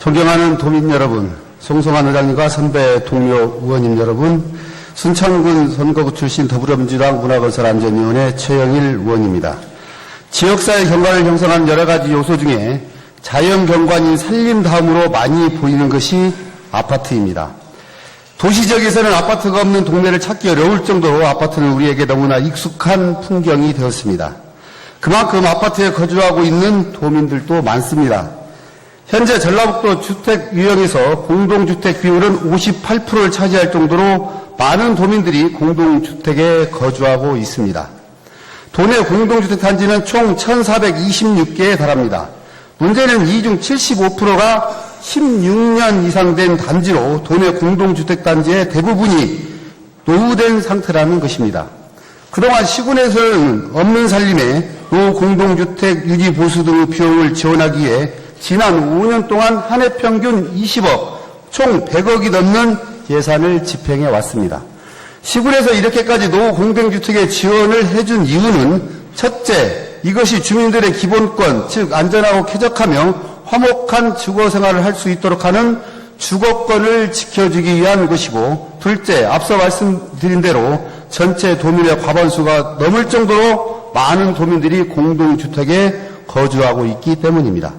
존경하는 도민 여러분, 송성환 의장님과 선배 동료 의원님 여러분, 순천군 선거구 출신 더불어민주당 문화건설안전위원회 최영일 의원입니다. 지역사회 경관을 형성하는 여러 가지 요소 중에 자연경관인 산림 다음으로 많이 보이는 것이 아파트입니다. 도시지역에서는 아파트가 없는 동네를 찾기 어려울 정도로 아파트는 우리에게 너무나 익숙한 풍경이 되었습니다. 그만큼 아파트에 거주하고 있는 도민들도 많습니다. 현재 전라북도 주택 유형에서 공동주택 비율은 58%를 차지할 정도로 많은 도민들이 공동주택에 거주하고 있습니다. 도내 공동주택 단지는 총 1,426개에 달합니다. 문제는 이 중 75%가 16년 이상 된 단지로 도내 공동주택 단지의 대부분이 노후된 상태라는 것입니다. 그동안 시군에서는 없는 살림에 노후 공동주택 유지 보수 등의 비용을 지원하기 위해 지난 5년 동안 한 해 평균 20억, 총 100억이 넘는 예산을 집행해 왔습니다. 시군에서 이렇게까지 노후 공동주택에 지원을 해준 이유는 첫째, 이것이 주민들의 기본권, 즉 안전하고 쾌적하며 화목한 주거생활을 할 수 있도록 하는 주거권을 지켜주기 위한 것이고, 둘째, 앞서 말씀드린 대로 전체 도민의 과반수가 넘을 정도로 많은 도민들이 공동주택에 거주하고 있기 때문입니다.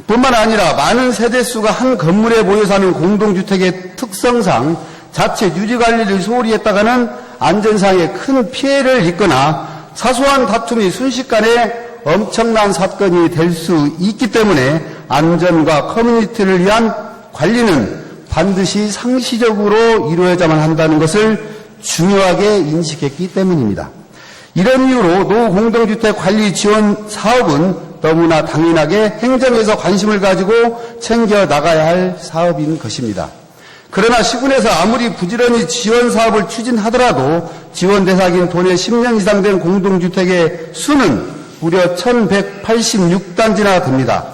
뿐만 아니라 많은 세대수가 한 건물에 모여 사는 공동주택의 특성상 자체 유지관리를 소홀히 했다가는 안전상의 큰 피해를 입거나 사소한 다툼이 순식간에 엄청난 사건이 될 수 있기 때문에 안전과 커뮤니티를 위한 관리는 반드시 상시적으로 이루어야만 한다는 것을 중요하게 인식했기 때문입니다. 이런 이유로 노후 공동주택 관리 지원 사업은 너무나 당연하게 행정에서 관심을 가지고 챙겨 나가야 할 사업인 것입니다. 그러나 시군에서 아무리 부지런히 지원 사업을 추진하더라도 지원 대상인 도내 10년 이상 된 공동주택의 수는 무려 1,186단지나 됩니다.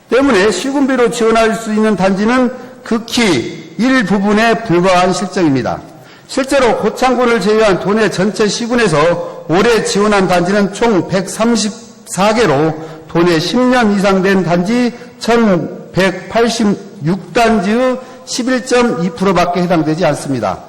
때문에 시군비로 지원할 수 있는 단지는 극히 일부분에 불과한 실정입니다. 실제로 고창군을 제외한 도내 전체 시군에서 올해 지원한 단지는 총 134개로 도내 10년 이상 된 단지 1,186단지의 11.2%밖에 해당되지 않습니다.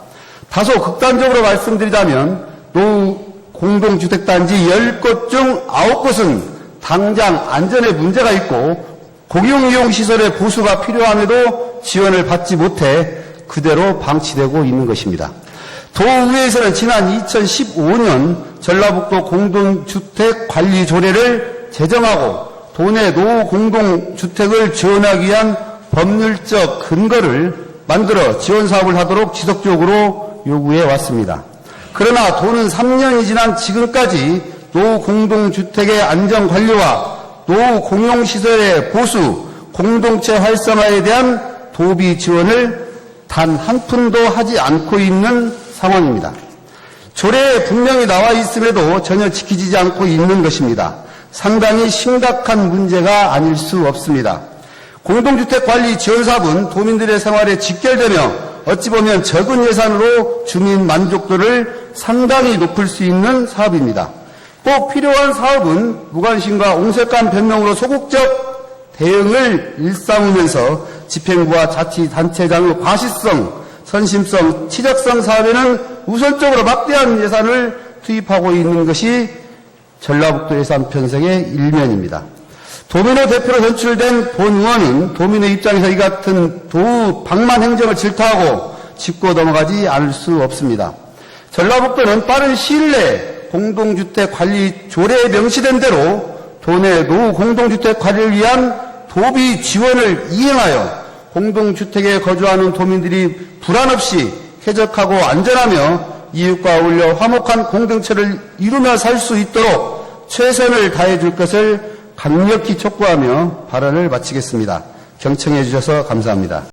다소 극단적으로 말씀드리자면 노후 공동주택단지 10곳 중 9곳은 당장 안전에 문제가 있고 공용이용시설의 보수가 필요함에도 지원을 받지 못해 그대로 방치되고 있는 것입니다. 도의회에서는 지난 2015년 전라북도 공동주택관리조례를 제정하고 도내 노후 공동주택을 지원하기 위한 법률적 근거를 만들어 지원 사업을 하도록 지속적으로 요구해 왔습니다. 그러나 도는 3년이 지난 지금까지 노후 공동주택의 안전관리와 노후 공용시설의 보수, 공동체 활성화에 대한 도비 지원을 단 한 푼도 하지 않고 있는 상황입니다. 조례에 분명히 나와 있음에도 전혀 지키지 않고 있는 것입니다. 상당히 심각한 문제가 아닐 수 없습니다. 공동주택관리 지원사업은 도민들의 생활에 직결되며 어찌 보면 적은 예산으로 주민 만족도를 상당히 높일 수 있는 사업입니다. 꼭 필요한 사업은 무관심과 옹색한 변명으로 소극적 대응을 일삼으면서 집행부와 자치단체장의 과시성, 선심성, 치적성 사업에는 우선적으로 막대한 예산을 투입하고 있는 것이 전라북도 예산 편성의 일면입니다. 도민의 대표로 선출된 본 의원은 도민의 입장에서 이 같은 도우 방만 행정을 질타하고 짚고 넘어가지 않을 수 없습니다. 전라북도는 빠른 시일 내에 공동주택 관리 조례에 명시된 대로 도내 노후 공동주택 관리를 위한 도비 지원을 이행하여 공동주택에 거주하는 도민들이 불안 없이 쾌적하고 안전하며 이웃과 어울려 화목한 공동체를 이루며 살 수 있도록 최선을 다해 줄 것을 강력히 촉구하며 발언을 마치겠습니다. 경청해 주셔서 감사합니다.